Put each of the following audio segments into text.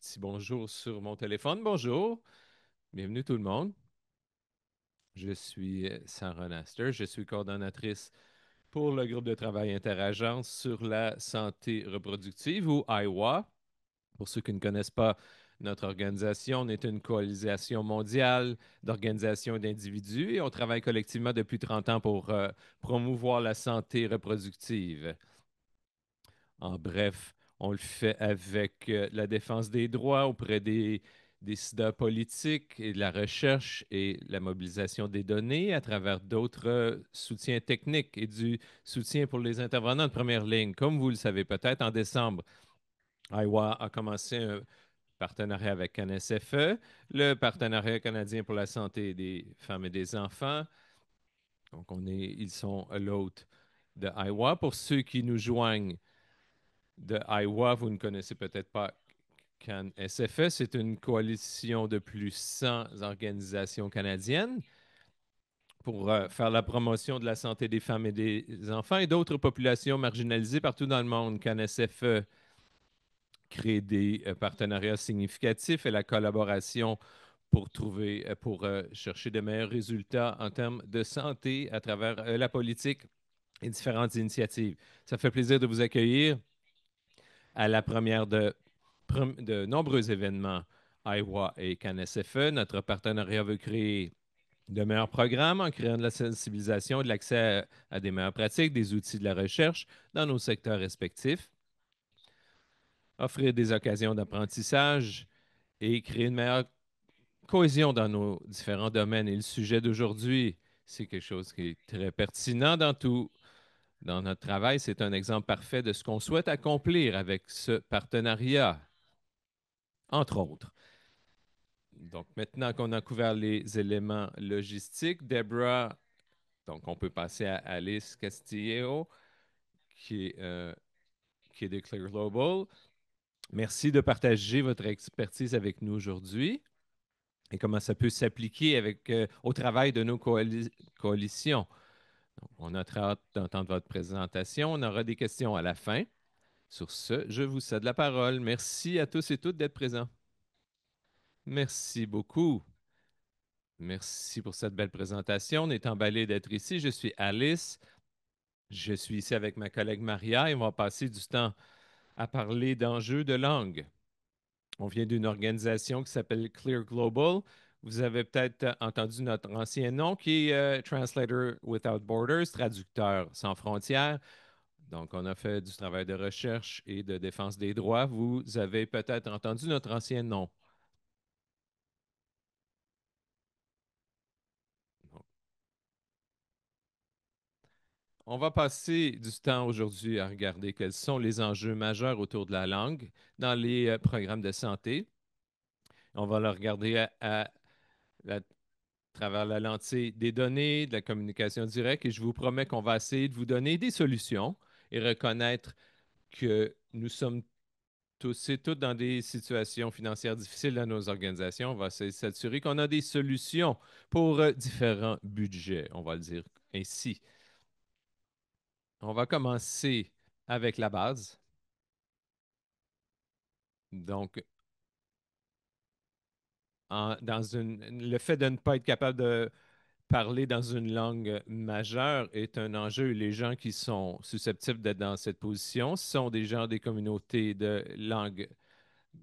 petit bonjour sur mon téléphone. Bonjour, bienvenue tout le monde. Je suis Sarah Naster, je suis coordonnatrice pour le groupe de travail interagence sur la santé reproductive ou IWA. Pour ceux qui ne connaissent pas notre organisation, on est une coalisation mondiale d'organisations et d'individus et on travaille collectivement depuis 30 ans pour promouvoir la santé reproductive. En bref, on le fait avec la défense des droits auprès des décideurs politiques et de la recherche et la mobilisation des données à travers d'autres soutiens techniques et du soutien pour les intervenants de première ligne. Comme vous le savez peut-être, en décembre, IWA a commencé un partenariat avec CanSFE, le partenariat canadien pour la santé des femmes et des enfants. Donc, ils sont l'hôte de IWA. Pour ceux qui nous joignent, de Iowa, vous ne connaissez peut-être pas CAN SFE, c'est une coalition de plus de 100 organisations canadiennes pour faire la promotion de la santé des femmes et des enfants et d'autres populations marginalisées partout dans le monde. CAN SFE crée des partenariats significatifs et la collaboration pour chercher de meilleurs résultats en termes de santé à travers la politique et différentes initiatives. Ça fait plaisir de vous accueillir à la première de nombreux événements Iowa et CanSFE. Notre partenariat veut créer de meilleurs programmes en créant de la sensibilisation et de l'accès à des meilleures pratiques, des outils de la recherche dans nos secteurs respectifs, offrir des occasions d'apprentissage et créer une meilleure cohésion dans nos différents domaines. Et le sujet d'aujourd'hui, c'est quelque chose qui est très pertinent dans notre travail. C'est un exemple parfait de ce qu'on souhaite accomplir avec ce partenariat, entre autres. Donc, maintenant qu'on a couvert les éléments logistiques, Deborah, donc on peut passer à Alice Castillo, qui est, euh, qui est de Clear Global. Merci de partager votre expertise avec nous aujourd'hui et comment ça peut s'appliquer au travail de nos coalitions. Donc, on a très hâte d'entendre votre présentation. On aura des questions à la fin. Sur ce, je vous cède la parole. Merci à tous et toutes d'être présents. Merci beaucoup. Merci pour cette belle présentation. On est emballé d'être ici. Je suis Alice. Je suis ici avec ma collègue Maria et on va passer du temps à parler d'enjeux de langue. On vient d'une organisation qui s'appelle Clear Global. Vous avez peut-être entendu notre ancien nom qui est Translator Without Borders, traducteur sans frontières. Donc, on a fait du travail de recherche et de défense des droits. Vous avez peut-être entendu notre ancien nom. On va passer du temps aujourd'hui à regarder quels sont les enjeux majeurs autour de la langue dans les programmes de santé. On va le regarder à travers la lentille des données, de la communication directe, et je vous promets qu'on va essayer de vous donner des solutions et reconnaître que nous sommes tous et toutes dans des situations financières difficiles dans nos organisations. On va essayer de s'assurer qu'on a des solutions pour différents budgets, on va le dire ainsi. On va commencer avec la base. Donc, le fait de ne pas être capable de parler dans une langue majeure est un enjeu. Les gens qui sont susceptibles d'être dans cette position sont des gens des communautés de langue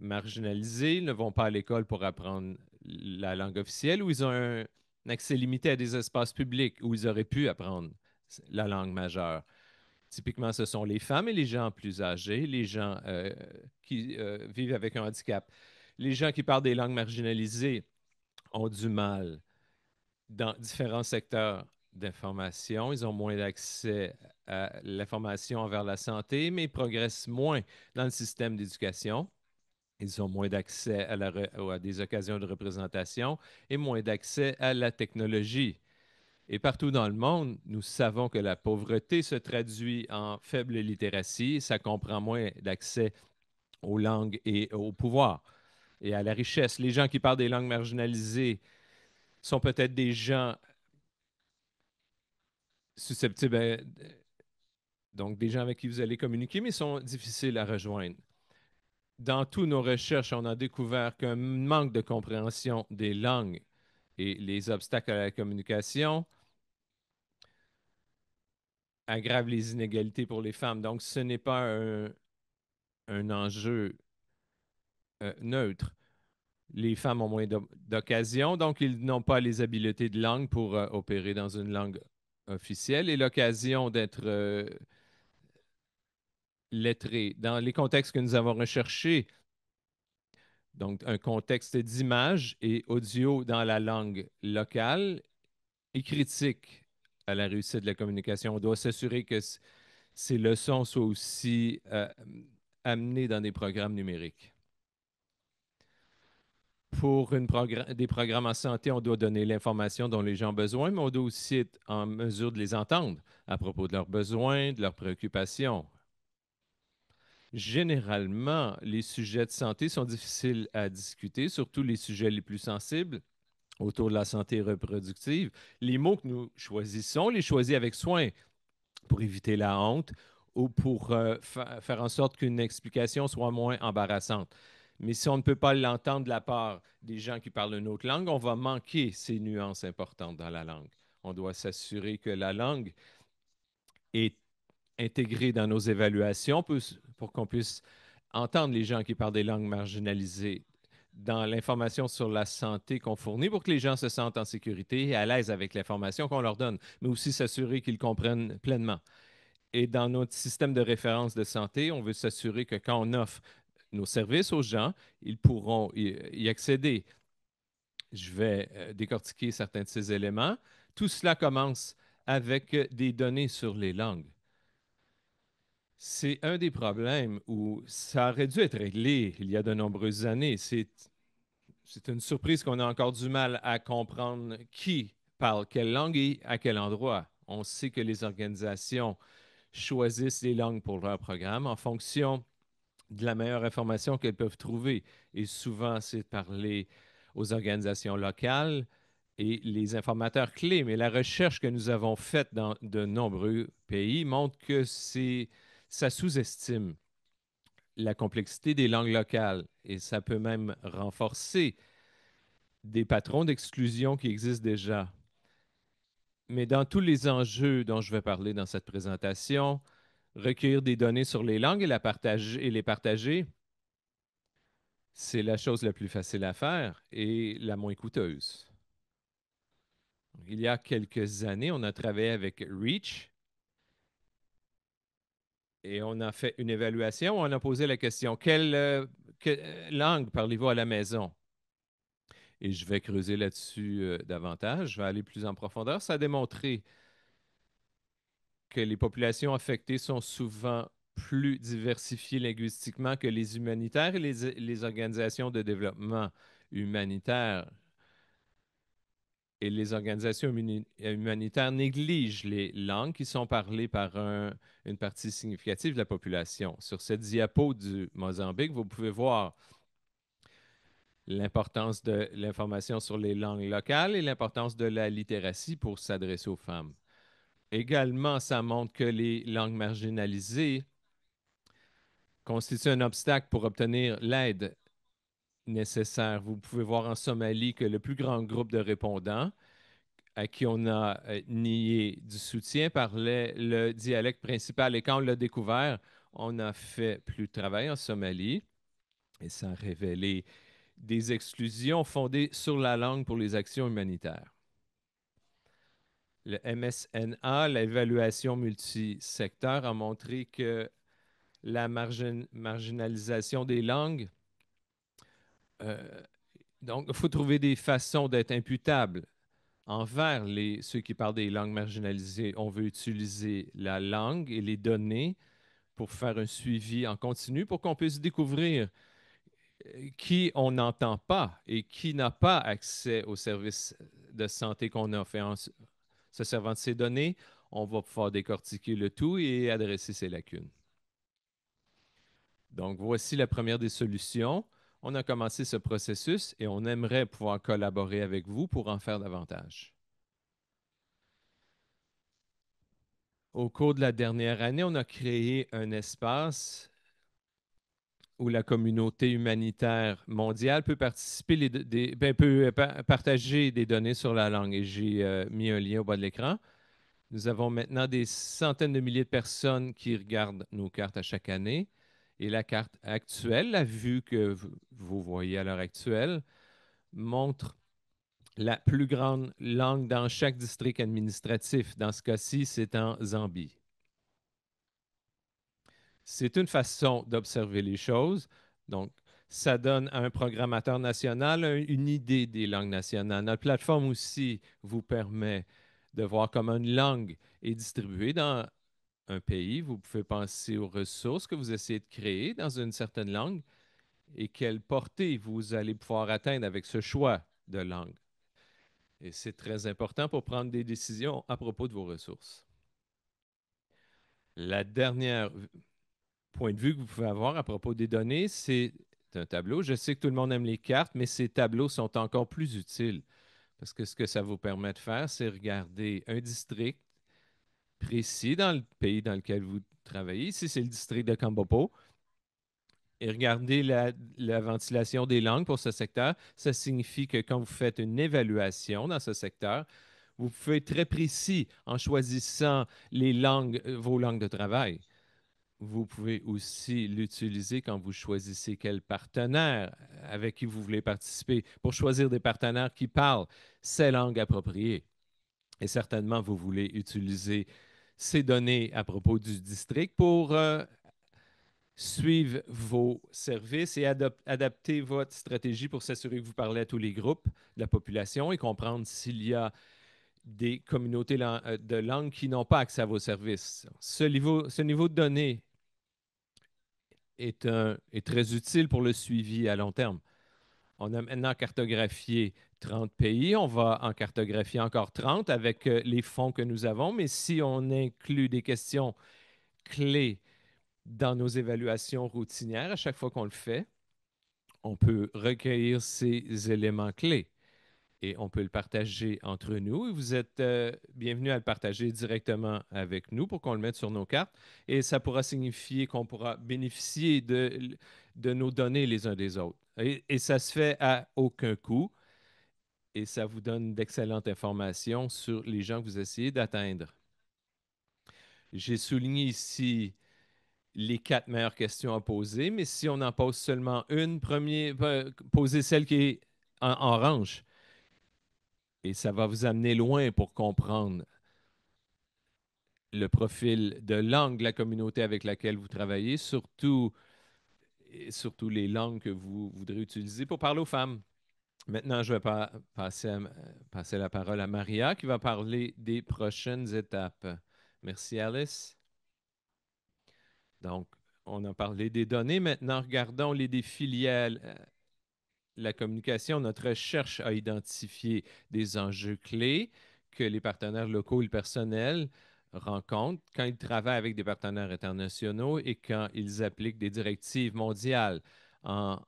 marginalisées. Ils ne vont pas à l'école pour apprendre la langue officielle ou ils ont un accès limité à des espaces publics où ils auraient pu apprendre la langue majeure. Typiquement, ce sont les femmes et les gens plus âgés, les gens qui vivent avec un handicap. Les gens qui parlent des langues marginalisées ont du mal dans différents secteurs d'information. Ils ont moins d'accès à l'information envers la santé, mais ils progressent moins dans le système d'éducation. Ils ont moins d'accès à des occasions de représentation et moins d'accès à la technologie. Et partout dans le monde, nous savons que la pauvreté se traduit en faible littératie. Ça comprend moins d'accès aux langues et au pouvoir et à la richesse. Les gens qui parlent des langues marginalisées sont peut-être des gens susceptibles, donc des gens avec qui vous allez communiquer, mais sont difficiles à rejoindre. Dans toutes nos recherches, on a découvert qu'un manque de compréhension des langues et les obstacles à la communication aggravent les inégalités pour les femmes. Donc, ce n'est pas un enjeu neutre. Les femmes ont moins d'occasions, donc ils n'ont pas les habiletés de langue pour opérer dans une langue officielle et l'occasion d'être lettrés. Dans les contextes que nous avons recherchés, donc un contexte d'image et audio dans la langue locale est critique à la réussite de la communication. On doit s'assurer que ces leçons soient aussi amenées dans des programmes numériques. Pour des programmes en santé, on doit donner l'information dont les gens ont besoin, mais on doit aussi être en mesure de les entendre à propos de leurs besoins, de leurs préoccupations. Généralement, les sujets de santé sont difficiles à discuter, surtout les sujets les plus sensibles autour de la santé reproductive. Les mots que nous choisissons, les choisis avec soin pour éviter la honte ou pour faire en sorte qu'une explication soit moins embarrassante. Mais si on ne peut pas l'entendre de la part des gens qui parlent une autre langue, on va manquer ces nuances importantes dans la langue. On doit s'assurer que la langue est intégrée dans nos évaluations pour qu'on puisse entendre les gens qui parlent des langues marginalisées dans l'information sur la santé qu'on fournit pour que les gens se sentent en sécurité et à l'aise avec l'information qu'on leur donne, mais aussi s'assurer qu'ils comprennent pleinement. Et dans notre système de référence de santé, on veut s'assurer que quand on offre nos services aux gens, ils pourront y accéder. Je vais décortiquer certains de ces éléments. Tout cela commence avec des données sur les langues. C'est un des problèmes où ça aurait dû être réglé il y a de nombreuses années. C'est une surprise qu'on a encore du mal à comprendre qui parle quelle langue et à quel endroit. On sait que les organisations choisissent les langues pour leur programme en fonction de la meilleure information qu'elles peuvent trouver. Et souvent, c'est de parler aux organisations locales et les informateurs clés. Mais la recherche que nous avons faite dans de nombreux pays montre que ça sous-estime la complexité des langues locales et ça peut même renforcer des patrons d'exclusion qui existent déjà. Mais dans tous les enjeux dont je vais parler dans cette présentation, recueillir des données sur les langues et les partager, c'est la chose la plus facile à faire et la moins coûteuse. Il y a quelques années, on a travaillé avec Reach et on a fait une évaluation. On a posé la question, quelle langue parlez-vous à la maison? Et je vais creuser là-dessus davantage. Je vais aller plus en profondeur. Ça a démontré que les populations affectées sont souvent plus diversifiées linguistiquement que les humanitaires et les organisations de développement humanitaire. Et les organisations humanitaires négligent les langues qui sont parlées par une partie significative de la population. Sur cette diapo du Mozambique, vous pouvez voir l'importance de l'information sur les langues locales et l'importance de la littératie pour s'adresser aux femmes. Également, ça montre que les langues marginalisées constituent un obstacle pour obtenir l'aide nécessaire. Vous pouvez voir en Somalie que le plus grand groupe de répondants à qui on a nié du soutien parlait le dialecte principal. Et quand on l'a découvert, on a fait plus de travail en Somalie et ça a révélé des exclusions fondées sur la langue pour les actions humanitaires. Le MSNA, l'évaluation multisecteur, a montré que la marginalisation des langues, euh, donc il faut trouver des façons d'être imputable envers ceux qui parlent des langues marginalisées. On veut utiliser la langue et les données pour faire un suivi en continu pour qu'on puisse découvrir qui on n'entend pas et qui n'a pas accès aux services de santé qu'on offre. Et en se servant de ces données, on va pouvoir décortiquer le tout et adresser ces lacunes. Donc, voici la première des solutions. On a commencé ce processus et on aimerait pouvoir collaborer avec vous pour en faire davantage. Au cours de la dernière année, on a créé un espace où la communauté humanitaire mondiale peut participer, peut partager des données sur la langue. Et j'ai mis un lien au bas de l'écran. Nous avons maintenant des centaines de milliers de personnes qui regardent nos cartes à chaque année. Et la carte actuelle, la vue que vous voyez à l'heure actuelle, montre la plus grande langue dans chaque district administratif. Dans ce cas-ci, c'est en Zambie. C'est une façon d'observer les choses. Donc, ça donne à un programmateur national une idée des langues nationales. Notre plateforme aussi vous permet de voir comment une langue est distribuée dans un pays. Vous pouvez penser aux ressources que vous essayez de créer dans une certaine langue et quelle portée vous allez pouvoir atteindre avec ce choix de langue. Et c'est très important pour prendre des décisions à propos de vos ressources. La dernière point de vue que vous pouvez avoir à propos des données, c'est un tableau. Je sais que tout le monde aime les cartes, mais ces tableaux sont encore plus utiles parce que ce que ça vous permet de faire, c'est regarder un district précis dans le pays dans lequel vous travaillez. Ici, c'est le district de Kambopo. Et regarder la ventilation des langues pour ce secteur. Ça signifie que quand vous faites une évaluation dans ce secteur, vous pouvez être très précis en choisissant les langues, vos langues de travail. Vous pouvez aussi l'utiliser quand vous choisissez quel partenaire avec qui vous voulez participer pour choisir des partenaires qui parlent ces langues appropriées. Et certainement, vous voulez utiliser ces données à propos du district pour suivre vos services et adapter votre stratégie pour s'assurer que vous parlez à tous les groupes de la population et comprendre s'il y a des communautés de langue qui n'ont pas accès à vos services. Ce niveau de données est très utile pour le suivi à long terme. On a maintenant cartographié 30 pays. On va en cartographier encore 30 avec les fonds que nous avons. Mais si on inclut des questions clés dans nos évaluations routinières, à chaque fois qu'on le fait, on peut recueillir ces éléments clés et on peut le partager entre nous. Et vous êtes bienvenus à le partager directement avec nous pour qu'on le mette sur nos cartes. Et ça pourra signifier qu'on pourra bénéficier de nos données les uns des autres. Et ça se fait à aucun coût. Et ça vous donne d'excellentes informations sur les gens que vous essayez d'atteindre. J'ai souligné ici les 4 meilleures questions à poser, mais si on en pose seulement une, posez celle qui est en orange. Et ça va vous amener loin pour comprendre le profil de langue de la communauté avec laquelle vous travaillez, surtout les langues que vous voudrez utiliser pour parler aux femmes. Maintenant, je vais passer la parole à Maria qui va parler des prochaines étapes. Merci, Alice. Donc, on a parlé des données. Maintenant, regardons les défis liés à la communication. Notre recherche a identifié des enjeux clés que les partenaires locaux et le personnel rencontrent quand ils travaillent avec des partenaires internationaux et quand ils appliquent des directives mondiales en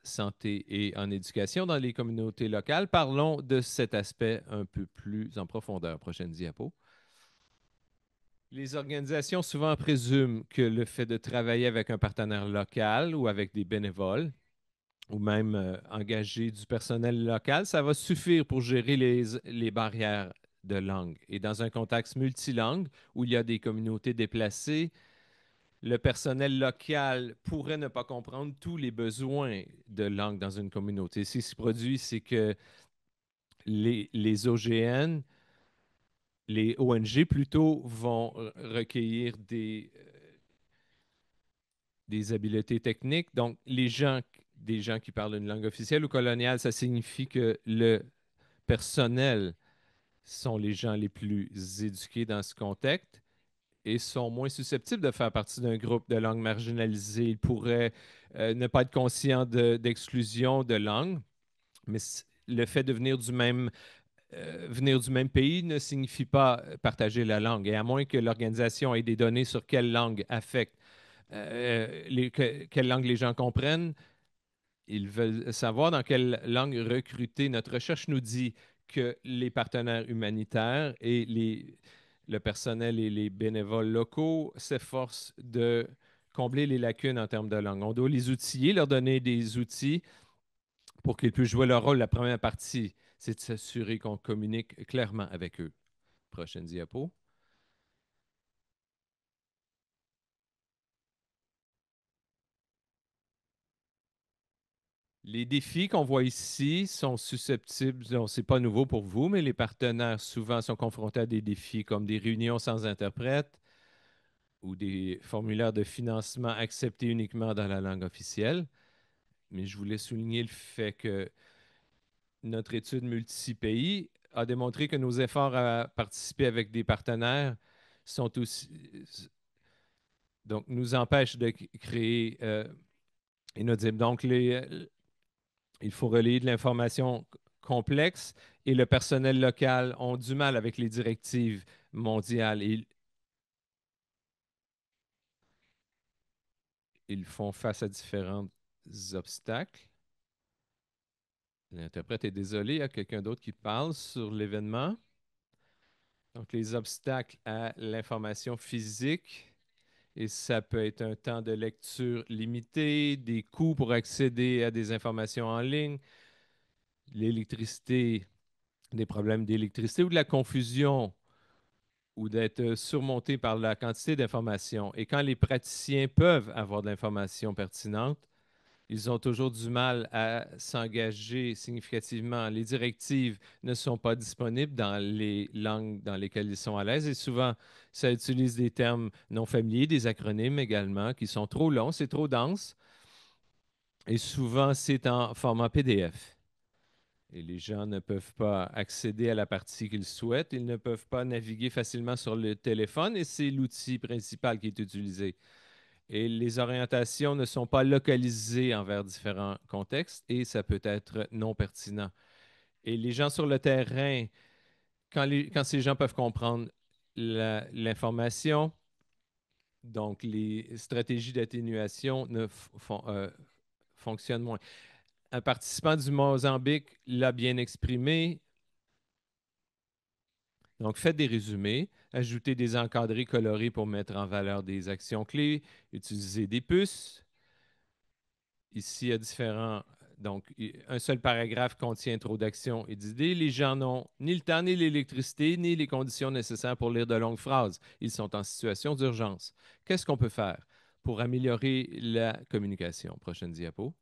santé et en éducation dans les communautés locales. Parlons de cet aspect un peu plus en profondeur. Prochaine diapo. Les organisations souvent présument que le fait de travailler avec un partenaire local ou avec des bénévoles ou même engager du personnel local, ça va suffire pour gérer les barrières de langue. Et dans un contexte multilingue où il y a des communautés déplacées, le personnel local pourrait ne pas comprendre tous les besoins de langue dans une communauté. Ce qui se produit, c'est que les OGN, les ONG plutôt, vont recueillir des habiletés techniques. Donc, des gens qui parlent une langue officielle ou coloniale, ça signifie que le personnel sont les gens les plus éduqués dans ce contexte et sont moins susceptibles de faire partie d'un groupe de langue marginalisée. Ils pourraient ne pas être conscients d'exclusion de langue, mais le fait de venir du même pays ne signifie pas partager la langue. Et à moins que l'organisation ait des données sur quelle langue affecte, quelle langue les gens comprennent, ils veulent savoir dans quelle langue recruter. Notre recherche nous dit que les partenaires humanitaires et le personnel et les bénévoles locaux s'efforcent de combler les lacunes en termes de langue. On doit les outiller, leur donner des outils pour qu'ils puissent jouer leur rôle. La première partie, c'est de s'assurer qu'on communique clairement avec eux. Prochaine diapo. Les défis qu'on voit ici sont susceptibles, ce n'est pas nouveau pour vous, mais les partenaires souvent sont confrontés à des défis comme des réunions sans interprète ou des formulaires de financement acceptés uniquement dans la langue officielle. Mais je voulais souligner le fait que notre étude multi-pays a démontré que nos efforts à participer avec des partenaires sont aussi, donc, nous empêchent de créer inaudible. Donc, il faut relayer de l'information complexe et le personnel local ont du mal avec les directives mondiales. Ils font face à différents obstacles. L'interprète est désolé, il y a quelqu'un d'autre qui parle sur l'événement. Donc, les obstacles à l'information physique, et ça peut être un temps de lecture limité, des coûts pour accéder à des informations en ligne, l'électricité, des problèmes d'électricité ou de la confusion ou d'être surmonté par la quantité d'informations. Et quand les praticiens peuvent avoir de l'information pertinente, ils ont toujours du mal à s'engager significativement. Les directives ne sont pas disponibles dans les langues dans lesquelles ils sont à l'aise et souvent, ça utilise des termes non familiers, des acronymes également qui sont trop longs, c'est trop dense et souvent, c'est en format PDF. Et les gens ne peuvent pas accéder à la partie qu'ils souhaitent. Ils ne peuvent pas naviguer facilement sur le téléphone et c'est l'outil principal qui est utilisé. Et les orientations ne sont pas localisées envers différents contextes et ça peut être non pertinent. Et les gens sur le terrain, quand ces gens peuvent comprendre l'information, donc les stratégies d'atténuation ne fonctionnent moins. Un participant du Mozambique l'a bien exprimé. Donc, faites des résumés, ajoutez des encadrés colorés pour mettre en valeur des actions clés, utilisez des puces. Ici, il y a différents. Donc, un seul paragraphe contient trop d'actions et d'idées. Les gens n'ont ni le temps, ni l'électricité, ni les conditions nécessaires pour lire de longues phrases. Ils sont en situation d'urgence. Qu'est-ce qu'on peut faire pour améliorer la communication? Prochaine diapo.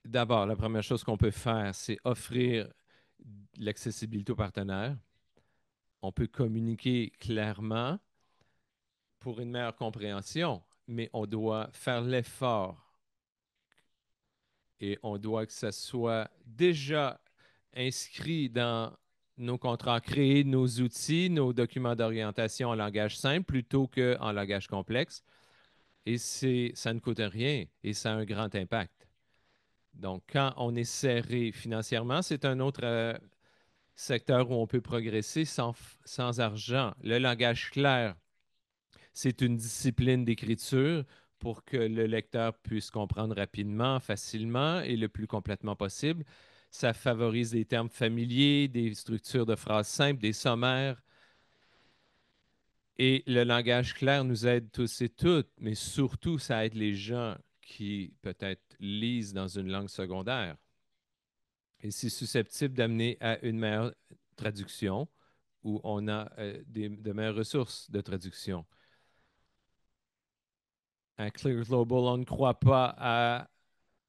D'abord, la première chose qu'on peut faire, c'est offrir l'accessibilité aux partenaires. On peut communiquer clairement pour une meilleure compréhension, mais on doit faire l'effort et on doit que ça soit déjà inscrit dans nos contrats, créer nos outils, nos documents d'orientation en langage simple plutôt qu'en langage complexe. Et ça ne coûte rien et ça a un grand impact. Donc, quand on est serré financièrement, c'est un autre secteur où on peut progresser sans argent. Le langage clair, c'est une discipline d'écriture pour que le lecteur puisse comprendre rapidement, facilement et le plus complètement possible. Ça favorise des termes familiers, des structures de phrases simples, des sommaires. Et le langage clair nous aide tous et toutes, mais surtout, ça aide les gens qui peut-être lisent dans une langue secondaire. Et c'est susceptible d'amener à une meilleure traduction où on a de meilleures ressources de traduction. À Clear Global, on ne croit pas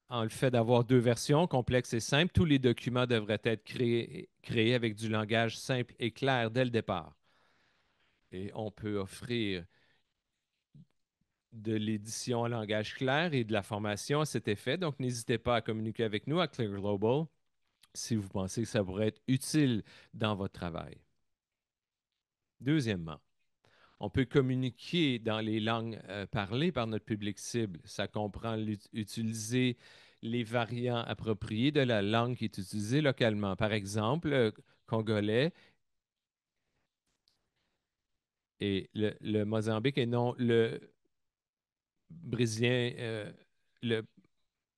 en le fait d'avoir deux versions, complexes et simples. Tous les documents devraient être créés avec du langage simple et clair dès le départ. Et on peut offrir de l'édition en langage clair et de la formation à cet effet. Donc, n'hésitez pas à communiquer avec nous à Clear Global si vous pensez que ça pourrait être utile dans votre travail. Deuxièmement, on peut communiquer dans les langues parlées par notre public cible. Ça comprend utiliser les variants appropriés de la langue qui est utilisée localement. Par exemple, congolais et le Mozambique et non le brésilien, le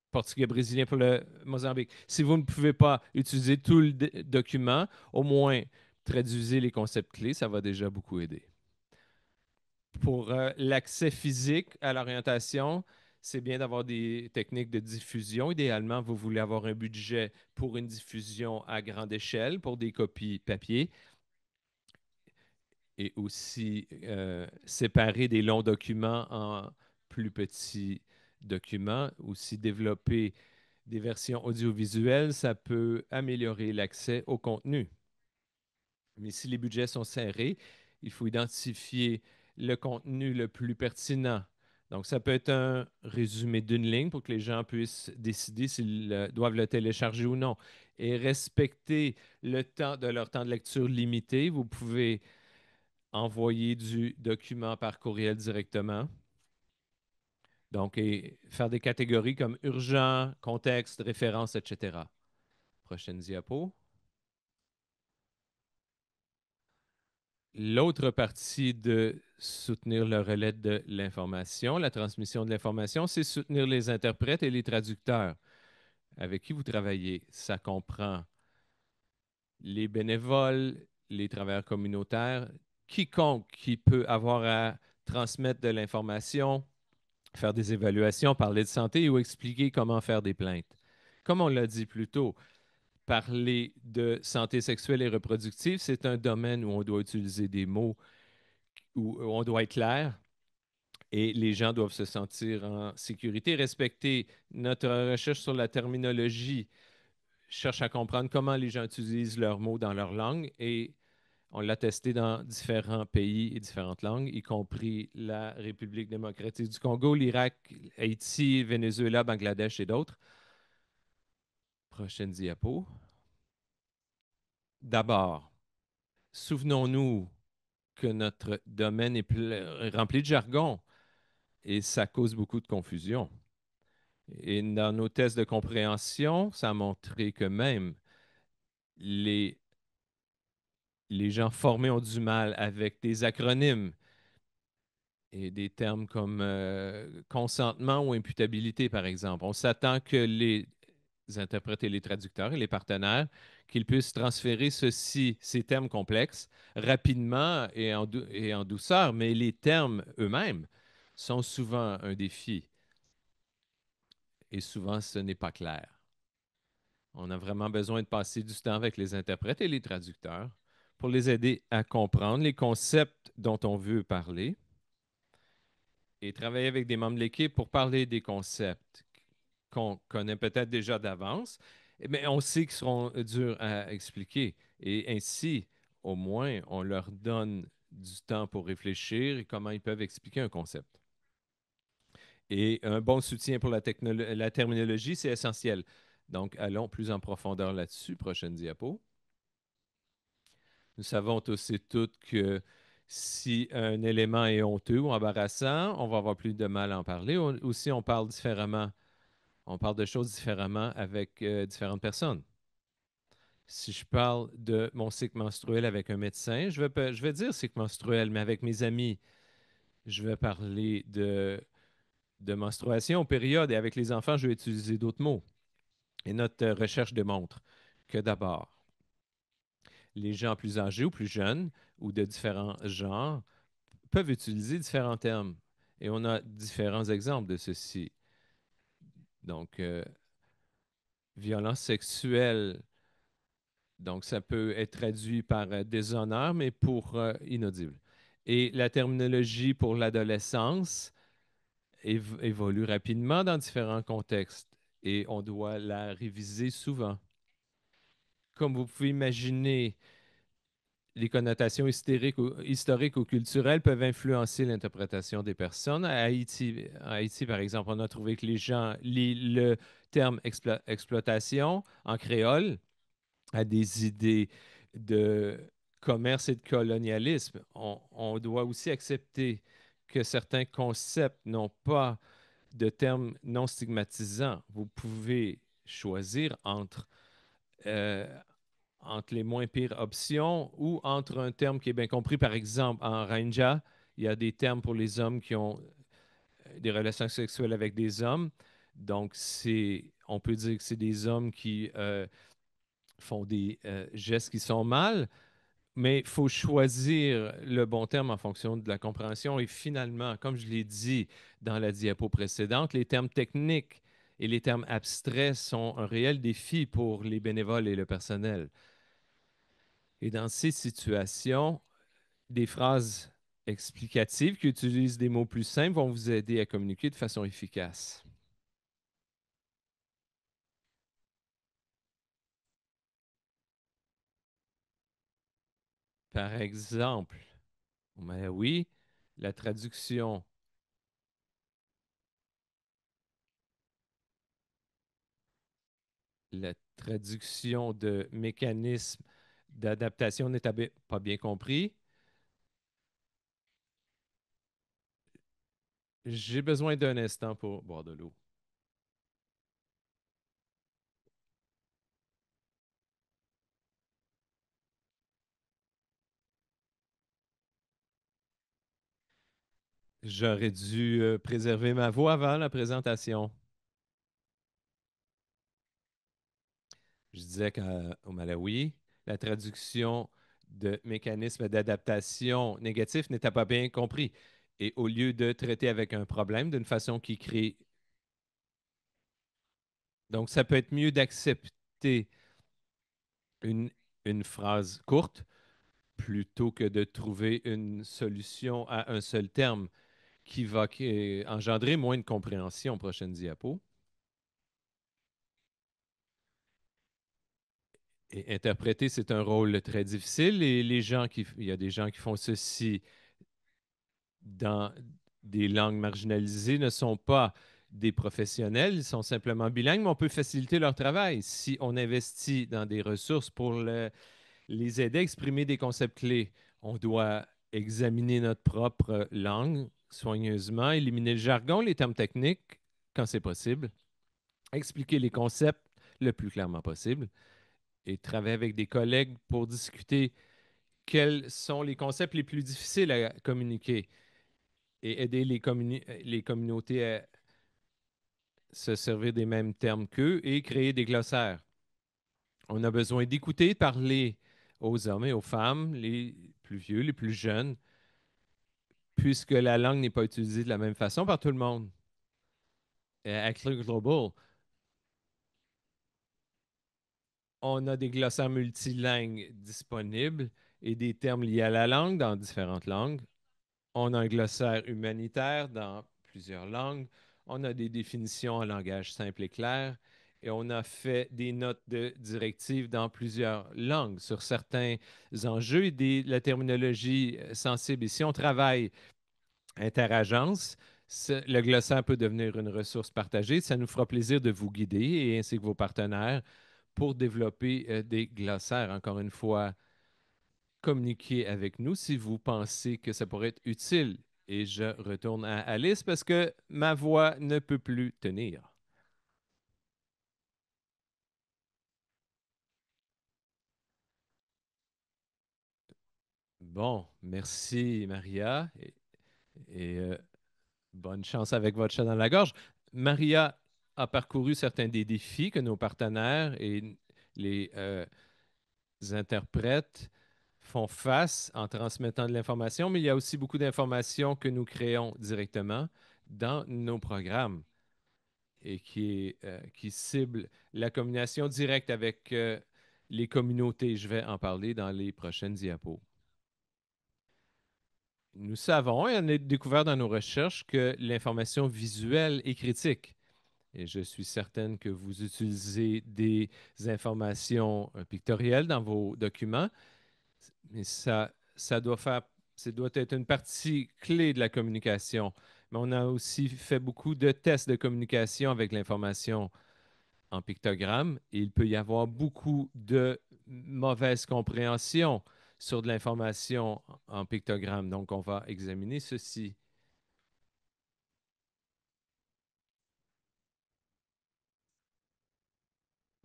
portugais brésilien pour le Mozambique. Si vous ne pouvez pas utiliser tout le document, au moins traduisez les concepts clés, ça va déjà beaucoup aider. Pour l'accès physique à l'orientation, c'est bien d'avoir des techniques de diffusion. Idéalement, vous voulez avoir un budget pour une diffusion à grande échelle, pour des copies papier, et aussi séparer des longs documents en plus petits documents. Aussi développer des versions audiovisuelles, ça peut améliorer l'accès au contenu. Mais si les budgets sont serrés, il faut identifier le contenu le plus pertinent. Donc, ça peut être un résumé d'une ligne pour que les gens puissent décider s'ils doivent le télécharger ou non. Et respecter le temps de leur temps de lecture limité. Vous pouvez envoyer du document par courriel directement. Donc, et faire des catégories comme urgent, contexte, référence, etc. Prochaine diapo. L'autre partie de soutenir le relais de l'information, la transmission de l'information, c'est soutenir les interprètes et les traducteurs avec qui vous travaillez. Ça comprend les bénévoles, les travailleurs communautaires, quiconque qui peut avoir à transmettre de l'information, faire des évaluations, parler de santé ou expliquer comment faire des plaintes. Comme on l'a dit plus tôt, parler de santé sexuelle et reproductive, c'est un domaine où on doit utiliser des mots, où on doit être clair et les gens doivent se sentir en sécurité, respecter notre recherche sur la terminologie, cherche à comprendre comment les gens utilisent leurs mots dans leur langue et on l'a testé dans différents pays et différentes langues, y compris la République démocratique du Congo, l'Irak, Haïti, Venezuela, Bangladesh et d'autres. Prochaine diapo. D'abord, souvenons-nous que notre domaine est rempli de jargon et ça cause beaucoup de confusion. Et dans nos tests de compréhension, ça a montré que même les, les gens formés ont du mal avec des acronymes et des termes comme consentement ou imputabilité, par exemple. On s'attend que les interprètes et les traducteurs et les partenaires qu'ils puissent transférer ces termes complexes rapidement et en douceur, mais les termes eux-mêmes sont souvent un défi et souvent ce n'est pas clair. On a vraiment besoin de passer du temps avec les interprètes et les traducteurs pour les aider à comprendre les concepts dont on veut parler et travailler avec des membres de l'équipe pour parler des concepts qu'on connaît peut-être déjà d'avance, mais on sait qu'ils seront durs à expliquer. Et ainsi, au moins, on leur donne du temps pour réfléchir et comment ils peuvent expliquer un concept. Et un bon soutien pour la terminologie, c'est essentiel. Donc, allons plus en profondeur là-dessus. Prochaine diapo. Nous savons tous et toutes que si un élément est honteux ou embarrassant, on va avoir plus de mal à en parler. Aussi, on parle différemment. On parle de choses différemment avec différentes personnes. Si je parle de mon cycle menstruel avec un médecin, je vais dire cycle menstruel, mais avec mes amis, je vais parler de menstruation, période, et avec les enfants, je vais utiliser d'autres mots. Et notre recherche démontre que d'abord, les gens plus âgés ou plus jeunes ou de différents genres peuvent utiliser différents termes. Et on a différents exemples de ceci. Donc, violence sexuelle, donc ça peut être traduit par déshonneur, mais pour inaudible. Et la terminologie pour l'adolescence évolue rapidement dans différents contextes et on doit la réviser souvent. Comme vous pouvez imaginer, les connotations historiques ou culturelles peuvent influencer l'interprétation des personnes. À Haïti, par exemple, on a trouvé que les gens lient le terme exploitation en créole à des idées de commerce et de colonialisme. On doit aussi accepter que certains concepts n'ont pas de termes non stigmatisants. Vous pouvez choisir euh, entre les moins pires options ou entre un terme qui est bien compris. Par exemple, en Rainja, il y a des termes pour les hommes qui ont des relations sexuelles avec des hommes. Donc, on peut dire que c'est des hommes qui font des gestes qui sont mal, Mais il faut choisir le bon terme en fonction de la compréhension. Et finalement, comme je l'ai dit dans la diapo précédente, les termes techniques et les termes abstraits sont un réel défi pour les bénévoles et le personnel. Et dans ces situations, des phrases explicatives qui utilisent des mots plus simples vont vous aider à communiquer de façon efficace. Par exemple, mais oui, la traduction, la traduction de mécanisme d'adaptation n'est pas bien compris. J'ai besoin d'un instant pour boire de l'eau. J'aurais dû préserver ma voix avant la présentation. Je disais qu'au Malawi, la traduction de mécanisme d'adaptation négatif n'était pas bien compris. Et au lieu de traiter avec un problème d'une façon qui crée... Donc, ça peut être mieux d'accepter une, une phrase courte plutôt que de trouver une solution à un seul terme qui va engendrer moins de compréhension. Prochaine diapo. Et interpréter, c'est un rôle très difficile et il y a des gens qui font ceci dans des langues marginalisées ne sont pas des professionnels, ils sont simplement bilingues, mais on peut faciliter leur travail si on investit dans des ressources pour les aider à exprimer des concepts clés. On doit examiner notre propre langue soigneusement, éliminer le jargon, les termes techniques quand c'est possible, expliquer les concepts le plus clairement possible et travailler avec des collègues pour discuter quels sont les concepts les plus difficiles à communiquer et aider les communautés à se servir des mêmes termes qu'eux et créer des glossaires. On a besoin d'écouter, parler aux hommes et aux femmes, les plus vieux, les plus jeunes, puisque la langue n'est pas utilisée de la même façon par tout le monde. À Clear Global, on a des glossaires multilingues disponibles et des termes liés à la langue dans différentes langues. On a un glossaire humanitaire dans plusieurs langues. On a des définitions en langage simple et clair. Et on a fait des notes de directives dans plusieurs langues sur certains enjeux et la terminologie sensible. Et si on travaille interagence, le glossaire peut devenir une ressource partagée. Ça nous fera plaisir de vous guider et ainsi que vos partenaires pour développer des glossaires. Encore une fois, communiquer avec nous si vous pensez que ça pourrait être utile. Et je retourne à Alice parce que ma voix ne peut plus tenir. Bon, merci Maria et bonne chance avec votre chat dans la gorge. Maria a parcouru certains des défis que nos partenaires et les interprètes font face en transmettant de l'information, mais il y a aussi beaucoup d'informations que nous créons directement dans nos programmes et qui cible la communication directe avec les communautés. Je vais en parler dans les prochaines diapos. Nous savons et on a découvert dans nos recherches que l'information visuelle est critique. Et je suis certaine que vous utilisez des informations pictorielles dans vos documents, mais ça doit être une partie clé de la communication. Mais on a aussi fait beaucoup de tests de communication avec l'information en pictogramme et il peut y avoir beaucoup de mauvaise compréhension sur de l'information en pictogramme. Donc, on va examiner ceci.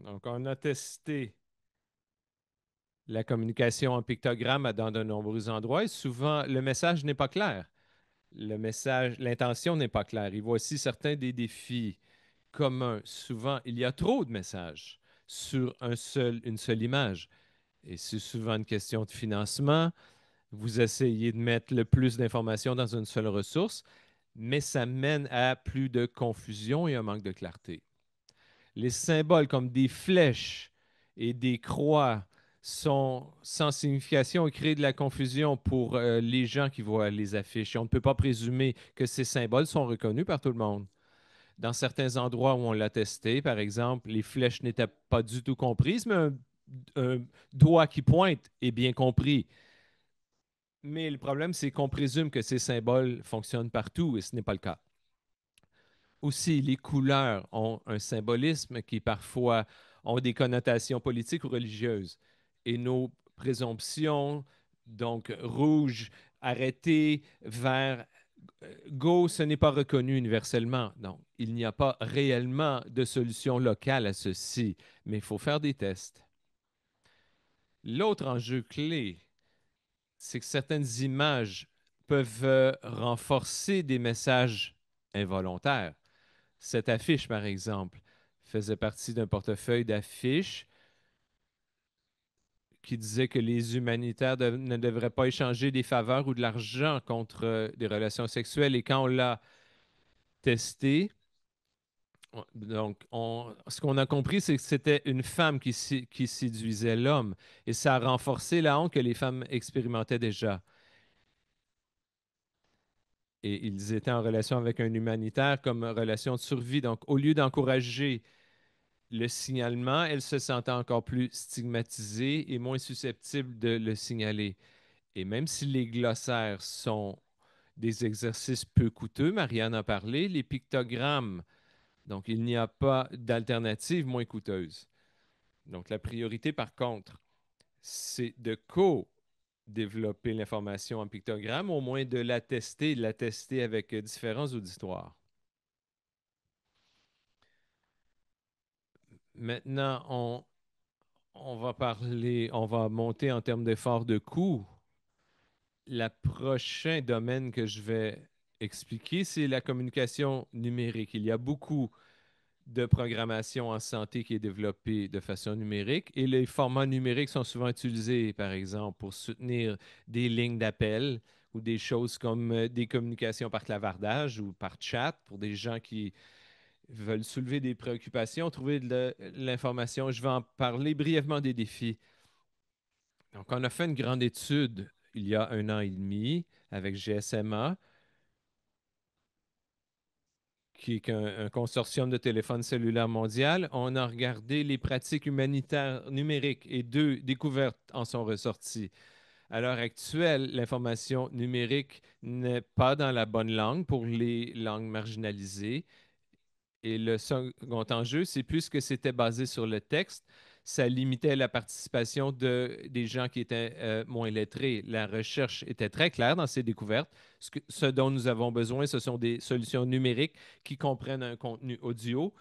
Donc, on a testé la communication en pictogramme dans de nombreux endroits et souvent, le message n'est pas clair. Le message, l'intention n'est pas claire. Et voici certains des défis communs. Souvent, il y a trop de messages sur une seule image. Et c'est souvent une question de financement. Vous essayez de mettre le plus d'informations dans une seule ressource, mais ça mène à plus de confusion et un manque de clarté. Les symboles comme des flèches et des croix sont sans signification et créent de la confusion pour les gens qui voient les affiches. Et on ne peut pas présumer que ces symboles sont reconnus par tout le monde. Dans certains endroits où on l'a testé, par exemple, les flèches n'étaient pas du tout comprises, mais un doigt qui pointe est bien compris. Mais le problème, c'est qu'on présume que ces symboles fonctionnent partout et ce n'est pas le cas. Aussi, les couleurs ont un symbolisme qui parfois ont des connotations politiques ou religieuses. Et nos présomptions, donc rouge, arrêté, vert, go, ce n'est pas reconnu universellement. Donc, il n'y a pas réellement de solution locale à ceci, mais il faut faire des tests. L'autre enjeu clé, c'est que certaines images peuvent renforcer des messages involontaires. Cette affiche, par exemple, faisait partie d'un portefeuille d'affiches qui disait que les humanitaires ne devraient pas échanger des faveurs ou de l'argent contre des relations sexuelles. Et quand on l'a testé, ce qu'on a compris, c'est que c'était une femme qui séduisait l'homme. Et ça a renforcé la honte que les femmes expérimentaient déjà. Et ils étaient en relation avec un humanitaire comme relation de survie. Donc, au lieu d'encourager le signalement, elles se sentaient encore plus stigmatisées et moins susceptibles de le signaler. Et même si les glossaires sont des exercices peu coûteux, Marianne a parlé, les pictogrammes, donc il n'y a pas d'alternative moins coûteuse. Donc la priorité, par contre, c'est de co-développer l'information en pictogramme, au moins de la tester avec différents auditoires. Maintenant, on va parler, on va monter en termes d'effort de coût. Le prochain domaine que je vais expliquer, c'est la communication numérique. Il y a beaucoup de programmation en santé qui est développée de façon numérique et les formats numériques sont souvent utilisés, par exemple, pour soutenir des lignes d'appel ou des choses comme des communications par clavardage ou par chat pour des gens qui veulent soulever des préoccupations, trouver de l'information. Je vais en parler brièvement des défis. Donc, on a fait une grande étude il y a 1 an et demi avec GSMA, qui est un consortium de téléphones cellulaires mondial. On a regardé les pratiques humanitaires numériques et 2 découvertes en sont ressorties. À l'heure actuelle, l'information numérique n'est pas dans la bonne langue pour les langues marginalisées. Et le second enjeu, c'est puisque c'était basé sur le texte, ça limitait la participation des gens qui étaient moins lettrés. La recherche était très claire dans ces découvertes. Ce dont nous avons besoin, ce sont des solutions numériques qui comprennent un contenu audio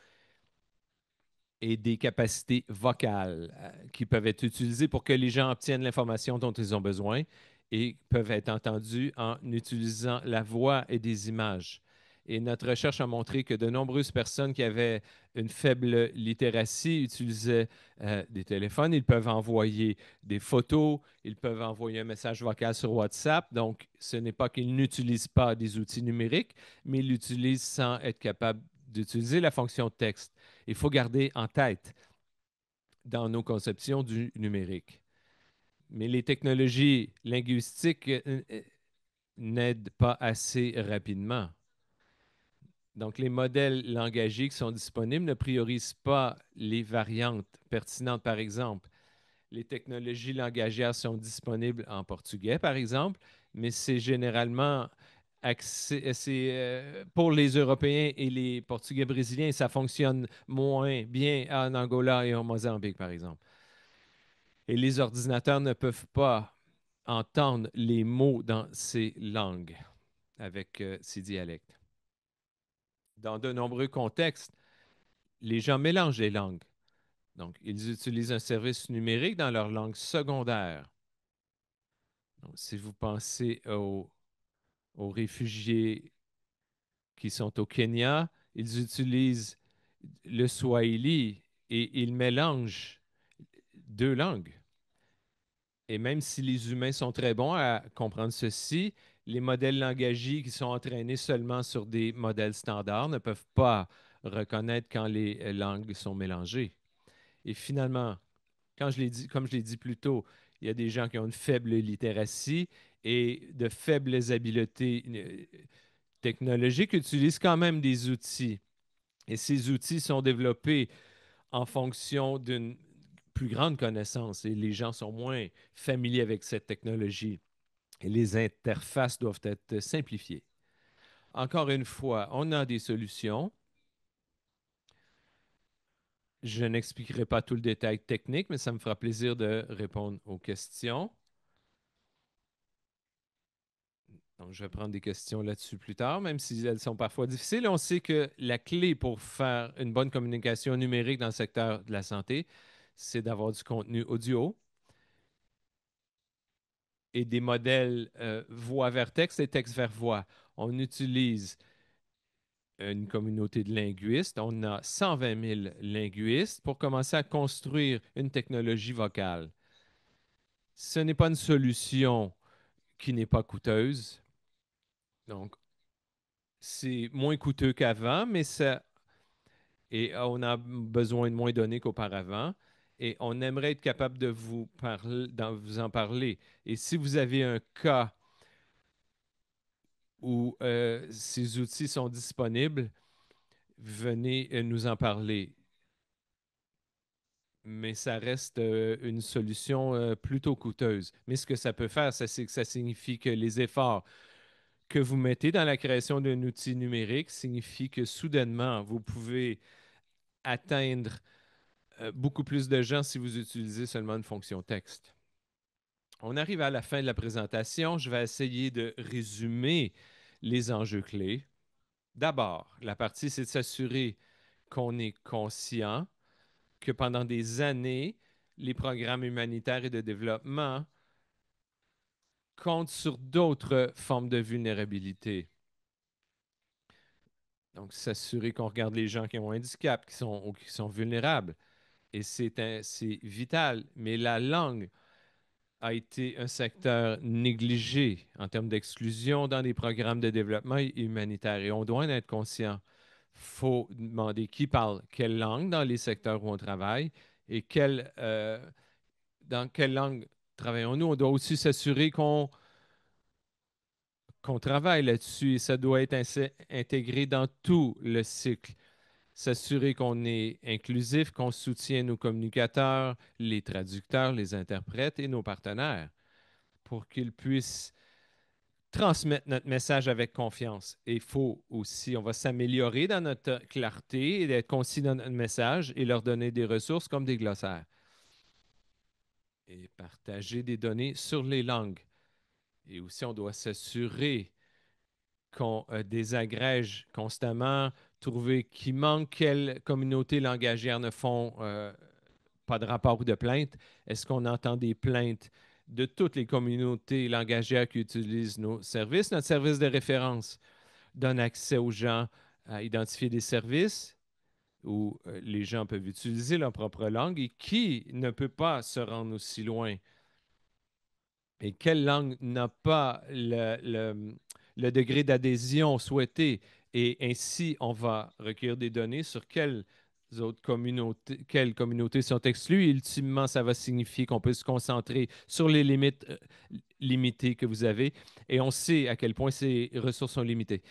et des capacités vocales qui peuvent être utilisées pour que les gens obtiennent l'information dont ils ont besoin et peuvent être entendus en utilisant la voix et des images. Et notre recherche a montré que de nombreuses personnes qui avaient une faible littératie utilisaient des téléphones. Ils peuvent envoyer des photos, ils peuvent envoyer un message vocal sur WhatsApp. Donc, ce n'est pas qu'ils n'utilisent pas des outils numériques, mais ils l'utilisent sans être capables d'utiliser la fonction de texte. Il faut garder en tête dans nos conceptions du numérique. Mais les technologies linguistiques n'aident pas assez rapidement. Donc, les modèles langagiers qui sont disponibles ne priorisent pas les variantes pertinentes. Par exemple, les technologies langagières sont disponibles en portugais, par exemple, mais c'est généralement pour les Européens et les Portugais brésiliens, ça fonctionne moins bien en Angola et en Mozambique, par exemple. Et les ordinateurs ne peuvent pas entendre les mots dans ces langues avec ces dialectes. Dans de nombreux contextes, les gens mélangent les langues. Donc, ils utilisent un service numérique dans leur langue secondaire. Donc, si vous pensez aux réfugiés qui sont au Kenya, ils utilisent le swahili et ils mélangent 2 langues. Et même si les humains sont très bons à comprendre ceci, les modèles langagiers qui sont entraînés seulement sur des modèles standards ne peuvent pas reconnaître quand les langues sont mélangées. Et finalement, comme je l'ai dit plus tôt, il y a des gens qui ont une faible littératie et de faibles habiletés technologiques utilisent quand même des outils. Et ces outils sont développés en fonction d'une plus grande connaissance et les gens sont moins familiers avec cette technologie. Et les interfaces doivent être simplifiées. Encore une fois, on a des solutions. Je n'expliquerai pas tout le détail technique, mais ça me fera plaisir de répondre aux questions. Donc, je vais prendre des questions là-dessus plus tard, même si elles sont parfois difficiles. On sait que la clé pour faire une bonne communication numérique dans le secteur de la santé, c'est d'avoir du contenu audio et des modèles voix vers texte et texte vers voix. On utilise une communauté de linguistes. On a 120 000 linguistes pour commencer à construire une technologie vocale. Ce n'est pas une solution qui n'est pas coûteuse. Donc, c'est moins coûteux qu'avant, mais ça, et on a besoin de moins de données qu'auparavant. Et on aimerait être capable de vous en parler. Et si vous avez un cas où ces outils sont disponibles, venez nous en parler. Mais ça reste une solution plutôt coûteuse. Mais ce que ça peut faire, c'est que ça signifie que les efforts que vous mettez dans la création d'un outil numérique signifie que soudainement, vous pouvez atteindre beaucoup plus de gens si vous utilisez seulement une fonction texte. On arrive à la fin de la présentation. Je vais essayer de résumer les enjeux clés. D'abord, la partie, c'est de s'assurer qu'on est conscient que pendant des années, les programmes humanitaires et de développement comptent sur d'autres formes de vulnérabilité. Donc, s'assurer qu'on regarde les gens qui ont un handicap, qui sont vulnérables. Et c'est vital. Mais la langue a été un secteur négligé en termes d'exclusion dans les programmes de développement humanitaire. Et on doit en être conscient. Il faut demander qui parle quelle langue dans les secteurs où on travaille et dans quelle langue travaillons-nous. On doit aussi s'assurer qu'on travaille là-dessus et ça doit être intégré dans tout le cycle. S'assurer qu'on est inclusif, qu'on soutient nos communicateurs, les traducteurs, les interprètes et nos partenaires pour qu'ils puissent transmettre notre message avec confiance. Et il faut aussi, on va s'améliorer dans notre clarté et d'être concis dans notre message et leur donner des ressources comme des glossaires. Et partager des données sur les langues. Et aussi, on doit s'assurer qu'on désagrège constamment, trouver qui manque, quelles communautés langagières ne font pas de rapport ou de plainte. Est-ce qu'on entend des plaintes de toutes les communautés langagières qui utilisent nos services? Notre service de référence donne accès aux gens à identifier des services où les gens peuvent utiliser leur propre langue et qui ne peut pas se rendre aussi loin et quelle langue n'a pas le degré d'adhésion souhaité. Et ainsi, on va recueillir des données sur quelles communautés sont exclues. Et ultimement, ça va signifier qu'on peut se concentrer sur les limites limitées que vous avez. Et on sait à quel point ces ressources sont limitées.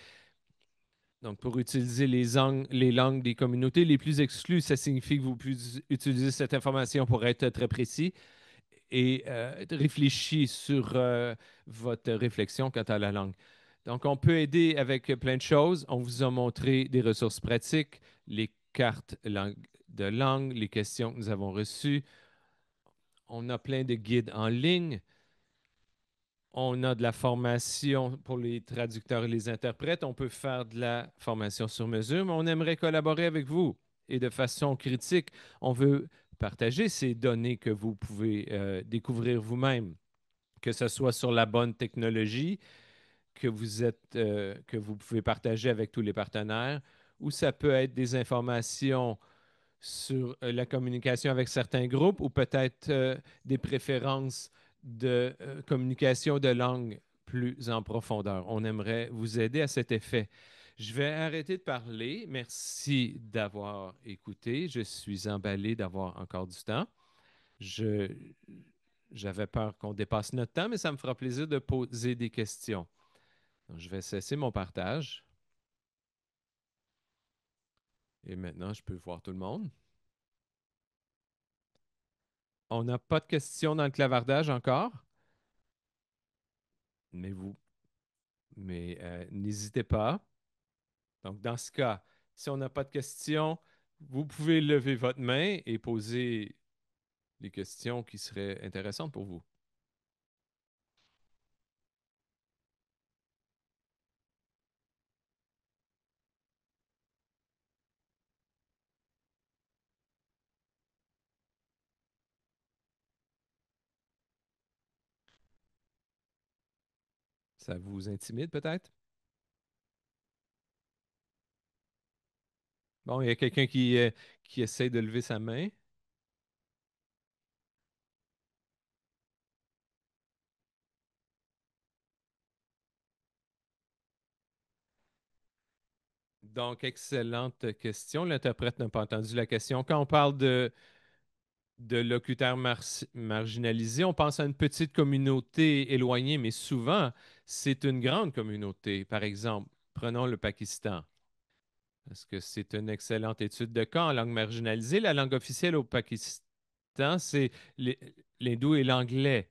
Donc, pour utiliser les langues des communautés les plus exclues, ça signifie que vous pouvez utiliser cette information pour être très précis et réfléchis sur votre réflexion quant à la langue. Donc, on peut aider avec plein de choses. On vous a montré des ressources pratiques, les cartes de langue, les questions que nous avons reçues. On a plein de guides en ligne. On a de la formation pour les traducteurs et les interprètes. On peut faire de la formation sur mesure, mais on aimerait collaborer avec vous et de façon critique. On veut partager ces données que vous pouvez découvrir vous-même, que ce soit sur la bonne technologie que vous pouvez partager avec tous les partenaires, ou ça peut être des informations sur la communication avec certains groupes ou peut-être des préférences de communication de langue plus en profondeur. On aimerait vous aider à cet effet. Je vais arrêter de parler. Merci d'avoir écouté. Je suis emballé d'avoir encore du temps. Je, J'avais peur qu'on dépasse notre temps, mais ça me fera plaisir de poser des questions. Donc, je vais cesser mon partage. Et maintenant, je peux voir tout le monde. On n'a pas de questions dans le clavardage encore, mais n'hésitez pas. Donc, dans ce cas, si on n'a pas de questions, vous pouvez lever votre main et poser les questions qui seraient intéressantes pour vous. Ça vous intimide peut-être? Bon, il y a quelqu'un qui essaie de lever sa main. Donc, excellente question. L'interprète n'a pas entendu la question. Quand on parle de locuteurs marginalisés, on pense à une petite communauté éloignée, mais souvent, c'est une grande communauté. Par exemple, prenons le Pakistan, parce que c'est une excellente étude de cas en langue marginalisée. La langue officielle au Pakistan, c'est l'hindou et l'anglais.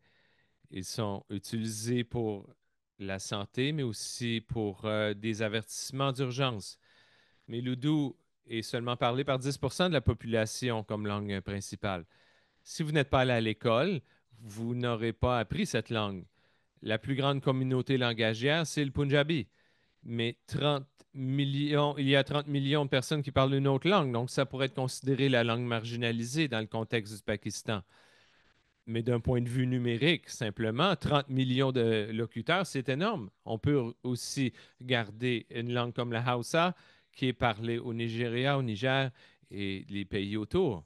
Ils sont utilisés pour la santé, mais aussi pour des avertissements d'urgence. Mais l'oudou est seulement parlé par 10% de la population comme langue principale. Si vous n'êtes pas allé à l'école, vous n'aurez pas appris cette langue. La plus grande communauté langagière, c'est le Punjabi. Mais 30 millions, il y a 30 millions de personnes qui parlent une autre langue, donc ça pourrait être considéré la langue marginalisée dans le contexte du Pakistan. Mais d'un point de vue numérique, simplement, 30 millions de locuteurs, c'est énorme. On peut aussi garder une langue comme la Hausa, qui est parlée au Nigeria, au Niger et les pays autour.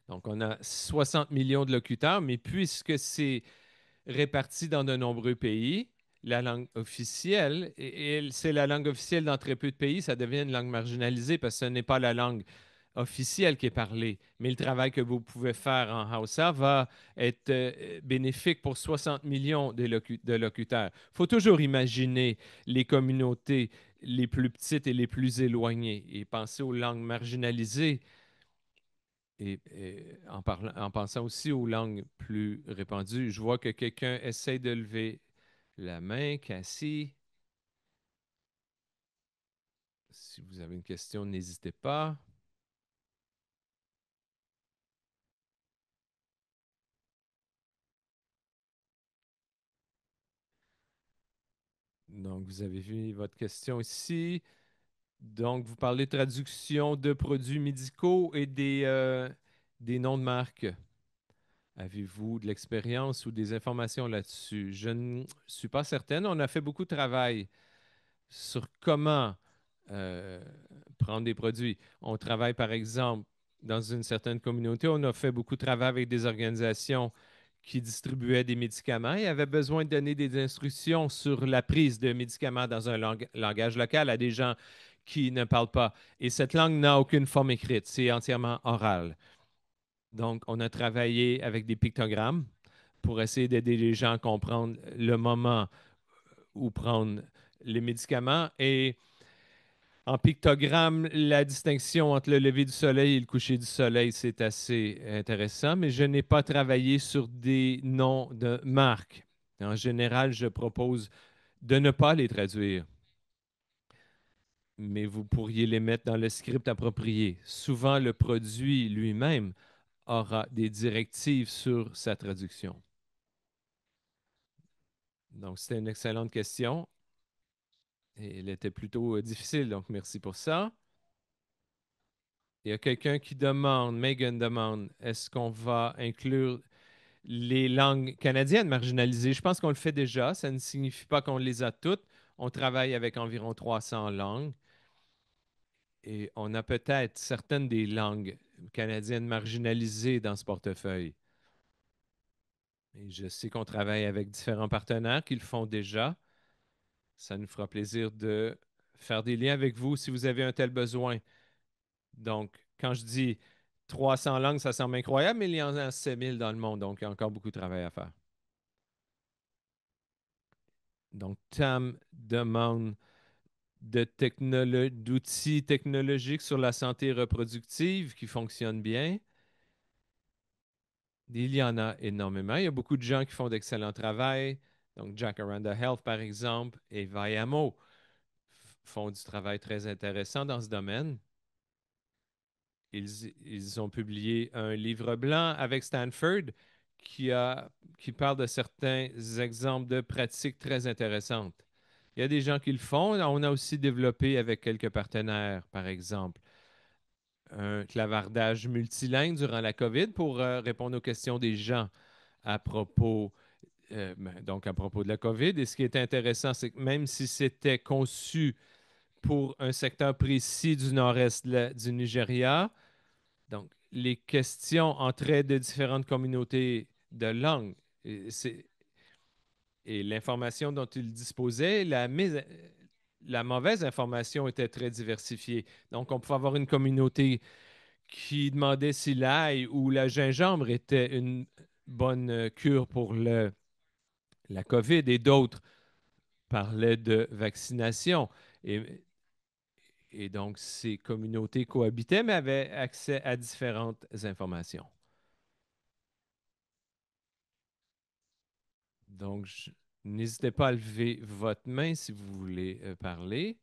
Donc, on a 60 millions de locuteurs, mais puisque c'est réparti dans de nombreux pays, la langue officielle, et c'est la langue officielle dans très peu de pays, ça devient une langue marginalisée parce que ce n'est pas la langue officielle qui est parlée. Mais le travail que vous pouvez faire en Hausa va être bénéfique pour 60 millions de locuteurs. Il faut toujours imaginer les communautés les plus petites et les plus éloignées et penser aux langues marginalisées et en pensant aussi aux langues plus répandues. Je vois que quelqu'un essaie de lever la main. Cassie, si vous avez une question, n'hésitez pas. Donc, vous avez vu votre question ici. Donc, vous parlez de traduction de produits médicaux et des noms de marques. Avez-vous de l'expérience ou des informations là-dessus? Je ne suis pas certaine. On a fait beaucoup de travail sur comment euh, prendre des produits. On travaille, par exemple, dans une certaine communauté, on a fait beaucoup de travail avec des organisations qui distribuaient des médicaments et avaient besoin de donner des instructions sur la prise de médicaments dans un langage local à des gens qui ne parlent pas. Et cette langue n'a aucune forme écrite, c'est entièrement oral. Donc, on a travaillé avec des pictogrammes pour essayer d'aider les gens à comprendre le moment où prendre les médicaments. Et en pictogramme, la distinction entre le lever du soleil et le coucher du soleil, c'est assez intéressant, mais je n'ai pas travaillé sur des noms de marques. En général, je propose de ne pas les traduire, mais vous pourriez les mettre dans le script approprié. Souvent, le produit lui-même aura des directives sur sa traduction. Donc, c'était une excellente question et elle était plutôt difficile, donc merci pour ça. Il y a quelqu'un qui demande, Megan demande, est-ce qu'on va inclure les langues canadiennes marginalisées? Je pense qu'on le fait déjà. Ça ne signifie pas qu'on les a toutes. On travaille avec environ 300 langues et on a peut-être certaines des langues canadiennes marginalisées dans ce portefeuille. Et je sais qu'on travaille avec différents partenaires qui le font déjà. Ça nous fera plaisir de faire des liens avec vous si vous avez un tel besoin. Donc, quand je dis 300 langues, ça semble incroyable, mais il y en a 7 000 dans le monde, donc il y a encore beaucoup de travail à faire. Donc, Tam demande d'outils technologiques sur la santé reproductive qui fonctionnent bien. Il y en a énormément. Il y a beaucoup de gens qui font d'excellent travail. Donc, Jacaranda Health, par exemple, et Vayamo font du travail très intéressant dans ce domaine. Ils ont publié un livre blanc avec Stanford qui, qui parle de certains exemples de pratiques très intéressantes. Il y a des gens qui le font. On a aussi développé avec quelques partenaires, par exemple, un clavardage multilingue durant la COVID pour répondre aux questions des gens à propos, donc à propos de la COVID. Et ce qui est intéressant, c'est que même si c'était conçu pour un secteur précis du nord-est du Nigeria, donc les questions entraient de différentes communautés de langue. Et, et l'information dont il disposait, la mauvaise information était très diversifiée. Donc, on pouvait avoir une communauté qui demandait si l'ail ou la gingembre était une bonne cure pour la COVID et d'autres parlaient de vaccination. Et, et donc, ces communautés cohabitaient, mais avaient accès à différentes informations. Donc, n'hésitez pas à lever votre main si vous voulez parler.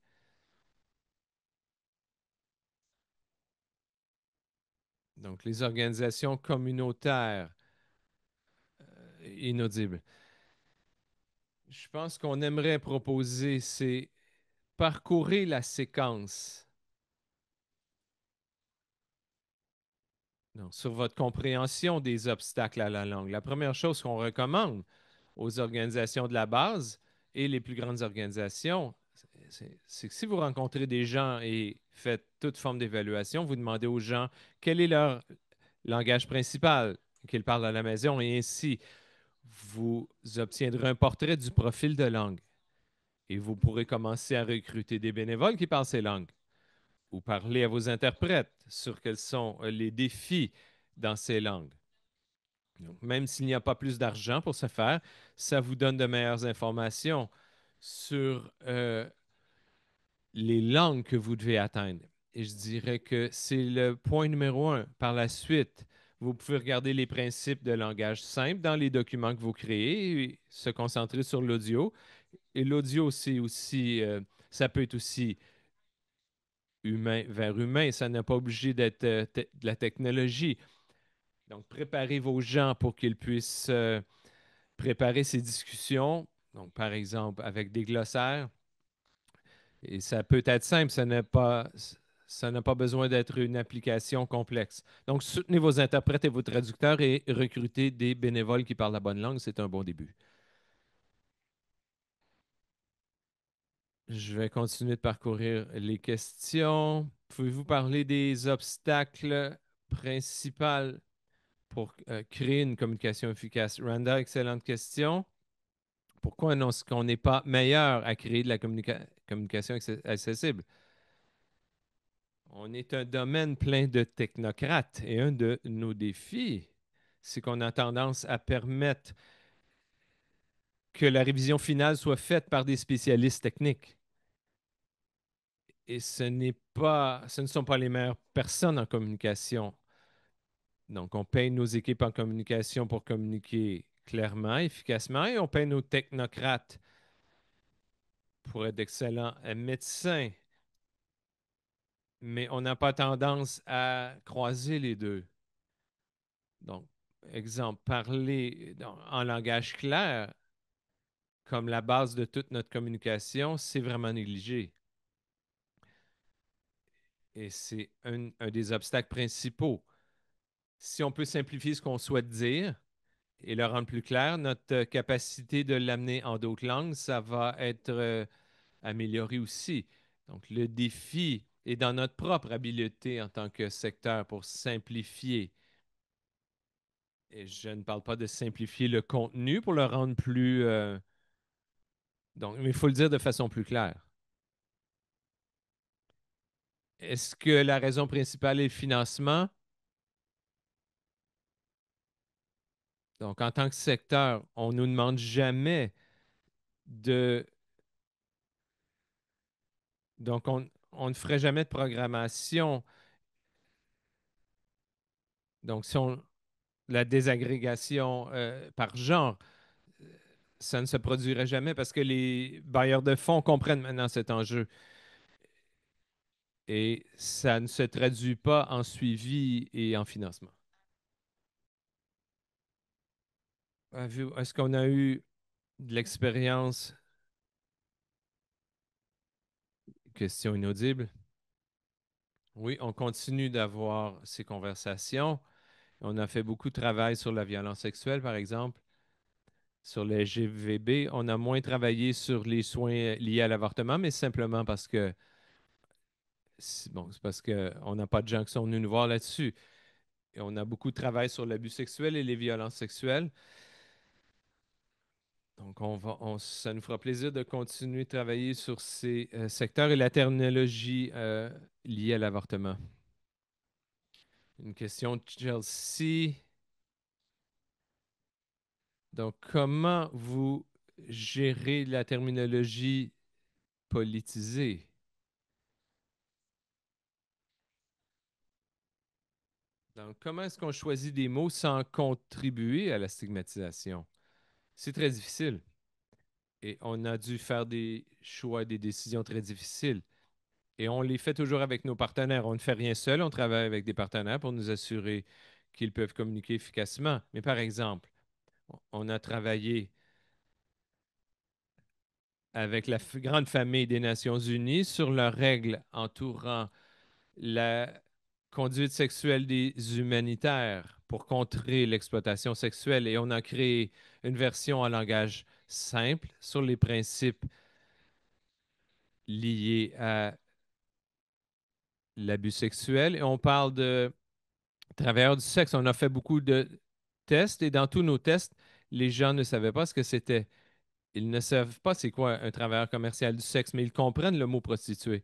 Donc, les organisations communautaires inaudibles. Je pense qu'on aimerait proposer, c'est parcourir la séquence. Donc, sur votre compréhension des obstacles à la langue. La première chose qu'on recommande aux organisations de la base et les plus grandes organisations, c'est que si vous rencontrez des gens et faites toute forme d'évaluation, vous demandez aux gens quel est leur langage principal qu'ils parlent à la maison et ainsi vous obtiendrez un portrait du profil de langue et vous pourrez commencer à recruter des bénévoles qui parlent ces langues ou parler à vos interprètes sur quels sont les défis dans ces langues. Donc, même s'il n'y a pas plus d'argent pour ce faire, ça vous donne de meilleures informations sur les langues que vous devez atteindre. Et je dirais que c'est le point numéro un. Par la suite, vous pouvez regarder les principes de langage simple dans les documents que vous créez et se concentrer sur l'audio. Et l'audio, c'est aussi, ça peut être aussi humain vers humain. Ça n'est pas obligé d'être de la technologie. Donc, préparez vos gens pour qu'ils puissent préparer ces discussions. Donc, par exemple, avec des glossaires. Et ça peut être simple, ça n'a pas besoin d'être une application complexe. Donc, soutenez vos interprètes et vos traducteurs et recrutez des bénévoles qui parlent la bonne langue. C'est un bon début. Je vais continuer de parcourir les questions. Pouvez-vous parler des obstacles principaux pour créer une communication efficace? Randa, excellente question. Pourquoi est-ce qu'on n'est pas meilleur à créer de la communication accessible? On est un domaine plein de technocrates et un de nos défis, c'est qu'on a tendance à permettre que la révision finale soit faite par des spécialistes techniques. Et ce ne sont pas les meilleures personnes en communication. Donc, on paye nos équipes en communication pour communiquer clairement, efficacement, et on paye nos technocrates pour être d'excellents médecins. Mais on n'a pas tendance à croiser les deux. Donc, exemple, parler en langage clair comme la base de toute notre communication, c'est vraiment négligé. Et c'est un des obstacles principaux. Si on peut simplifier ce qu'on souhaite dire et le rendre plus clair, notre capacité de l'amener en d'autres langues, ça va être amélioré aussi. Donc, le défi est dans notre propre habileté en tant que secteur pour simplifier Et je ne parle pas de simplifier le contenu pour le rendre plus... donc, mais il faut le dire de façon plus claire. Est-ce que la raison principale est le financement? Donc, en tant que secteur, on ne nous demande jamais de... Donc, on ne ferait jamais de programmation. Donc, si on... La désagrégation par genre, ça ne se produirait jamais parce que les bailleurs de fonds comprennent maintenant cet enjeu. Et ça ne se traduit pas en suivi et en financement. Est-ce qu'on a eu de l'expérience? Question inaudible. Oui, on continue d'avoir ces conversations. On a fait beaucoup de travail sur la violence sexuelle, par exemple, sur les GVB. On a moins travaillé sur les soins liés à l'avortement, mais simplement parce que, bon, c'est parce qu'on n'a pas de gens qui sont venus nous voir là-dessus. Et on a beaucoup de travail sur l'abus sexuel et les violences sexuelles. Donc, ça nous fera plaisir de continuer de travailler sur ces secteurs et la terminologie liée à l'avortement. Une question de Chelsea. Donc, comment vous gérez la terminologie politisée? Donc, comment est-ce qu'on choisit des mots sans contribuer à la stigmatisation? C'est très difficile. Et on a dû faire des choix, des décisions très difficiles. Et on les fait toujours avec nos partenaires. On ne fait rien seul, on travaille avec des partenaires pour nous assurer qu'ils peuvent communiquer efficacement. Mais par exemple, on a travaillé avec la grande famille des Nations Unies sur leurs règles entourant la conduite sexuelle des humanitaires pour contrer l'exploitation sexuelle. Et on a créé une version en langage simple sur les principes liés à l'abus sexuel. Et on parle de travailleurs du sexe. On a fait beaucoup de tests et dans tous nos tests, les gens ne savaient pas ce que c'était. Ils ne savent pas c'est quoi un travailleur commercial du sexe, mais ils comprennent le mot prostituée.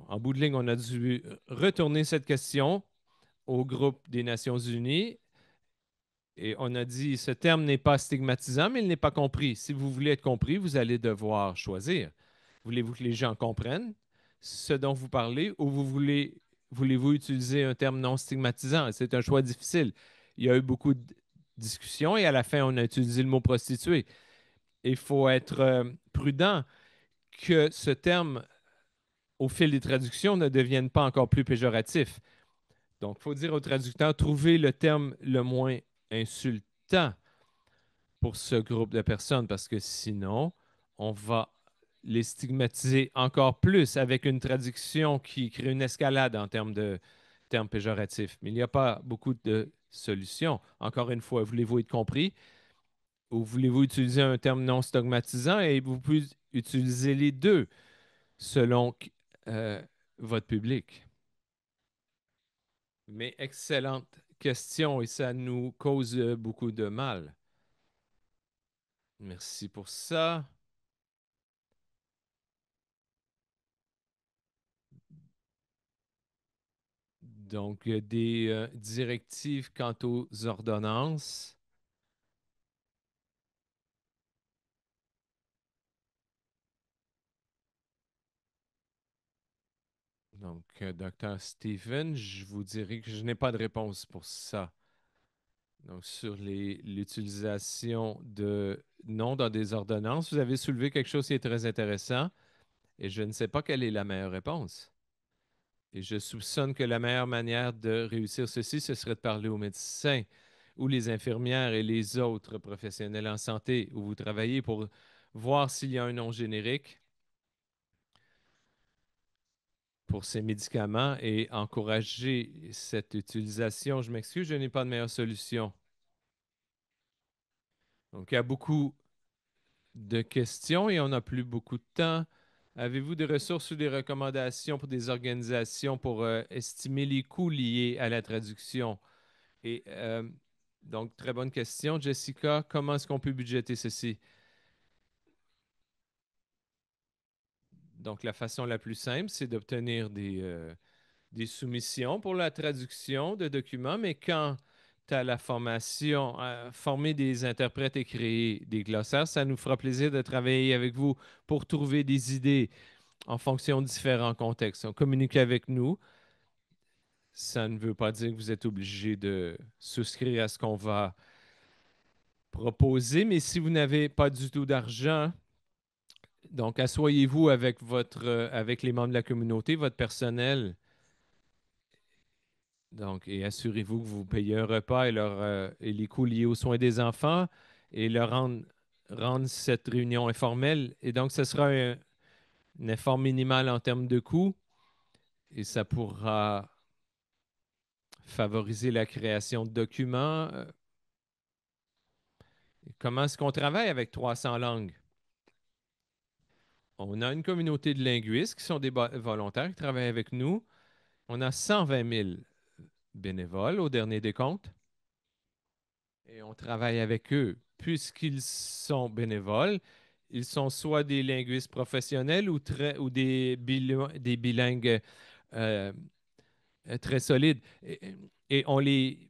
En bout de ligne, on a dû retourner cette question au groupe des Nations Unies et on a dit ce terme n'est pas stigmatisant, mais il n'est pas compris. Si vous voulez être compris, vous allez devoir choisir. Voulez-vous que les gens comprennent ce dont vous parlez ou voulez-vous utiliser un terme non stigmatisant? C'est un choix difficile. Il y a eu beaucoup de discussions et à la fin, on a utilisé le mot prostituée. Il faut être prudent que ce terme, au fil des traductions, ne devienne pas encore plus péjoratif. Donc, il faut dire au traducteur, trouvez le terme le moins insultant pour ce groupe de personnes, parce que sinon, on va les stigmatiser encore plus avec une traduction qui crée une escalade en termes de termes péjoratifs. Mais il n'y a pas beaucoup de solutions. Encore une fois, voulez-vous être compris ou voulez-vous utiliser un terme non stigmatisant et vous pouvez utiliser les deux selon euh, votre public. Mais excellente question et ça nous cause beaucoup de mal. Merci pour ça. Donc, des directives quant aux ordonnances. Donc, Dr. Stephen, je vous dirais que je n'ai pas de réponse pour ça. Donc, sur l'utilisation de noms dans des ordonnances, vous avez soulevé quelque chose qui est très intéressant et je ne sais pas quelle est la meilleure réponse. Et je soupçonne que la meilleure manière de réussir ceci, ce serait de parler aux médecins ou les infirmières et les autres professionnels en santé où vous travaillez pour voir s'il y a un nom générique pour ces médicaments et encourager cette utilisation. Je m'excuse, je n'ai pas de meilleure solution. Donc, il y a beaucoup de questions et on n'a plus beaucoup de temps. Avez-vous des ressources ou des recommandations pour des organisations pour estimer les coûts liés à la traduction? Et Donc, très bonne question, Jessica. Comment est-ce qu'on peut budgéter ceci? Donc, la façon la plus simple, c'est d'obtenir des soumissions pour la traduction de documents, mais quand tu as la formation, former des interprètes et créer des glossaires, ça nous fera plaisir de travailler avec vous pour trouver des idées en fonction de différents contextes. On communique avec nous. Ça ne veut pas dire que vous êtes obligé de souscrire à ce qu'on va proposer, mais si vous n'avez pas du tout d'argent, donc asseyez-vous avec avec les membres de la communauté, votre personnel, donc, et assurez-vous que vous payez un repas et les coûts liés aux soins des enfants et rendre cette réunion informelle. Et donc, ce sera un effort minimal en termes de coûts et ça pourra favoriser la création de documents. Comment est-ce qu'on travaille avec 300 langues? On a une communauté de linguistes qui sont des volontaires qui travaillent avec nous. On a 120 000 bénévoles au dernier décompte et on travaille avec eux. Puisqu'ils sont bénévoles, ils sont soit des linguistes professionnels ou des bilingues euh, très solides. Et on les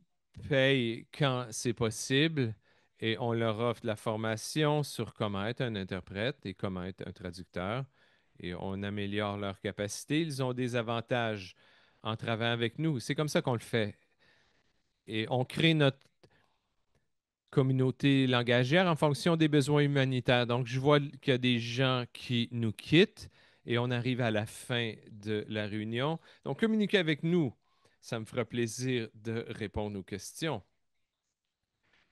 paye quand c'est possible et on leur offre de la formation sur comment être un interprète et comment être un traducteur. Et on améliore leurs capacités. Ils ont des avantages en travaillant avec nous. C'est comme ça qu'on le fait. Et on crée notre communauté langagière en fonction des besoins humanitaires. Donc, je vois qu'il y a des gens qui nous quittent et on arrive à la fin de la réunion. Donc, communiquez avec nous. Ça me fera plaisir de répondre aux questions.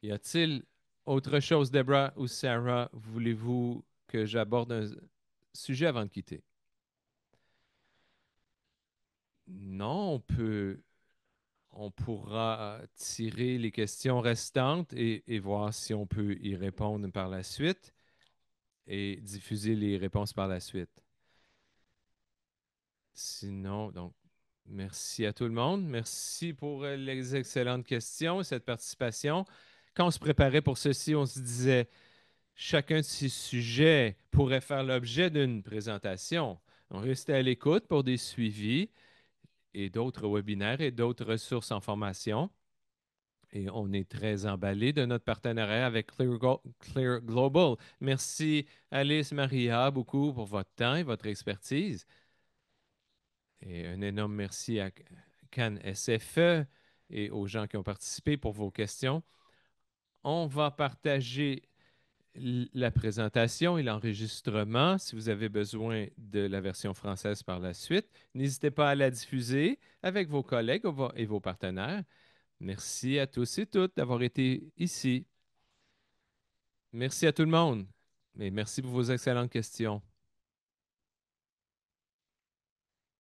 Y a-t-il autre chose, Deborah ou Sarah? Voulez-vous que j'aborde un sujet avant de quitter? Non, on pourra tirer les questions restantes et voir si on peut y répondre par la suite et diffuser les réponses par la suite. Sinon, donc, merci à tout le monde. Merci pour les excellentes questions et cette participation. Quand on se préparait pour ceci, on se disait, chacun de ces sujets pourrait faire l'objet d'une présentation. On restait à l'écoute pour des suivis et d'autres webinaires et d'autres ressources en formation. Et on est très emballé de notre partenariat avec Clear Global. Merci Alice, Maria, beaucoup pour votre temps et votre expertise. Et un énorme merci à Cannes SFE et aux gens qui ont participé pour vos questions. On va partager la présentation et l'enregistrement si vous avez besoin de la version française par la suite. N'hésitez pas à la diffuser avec vos collègues et vos partenaires. Merci à tous et toutes d'avoir été ici. Merci à tout le monde et merci pour vos excellentes questions.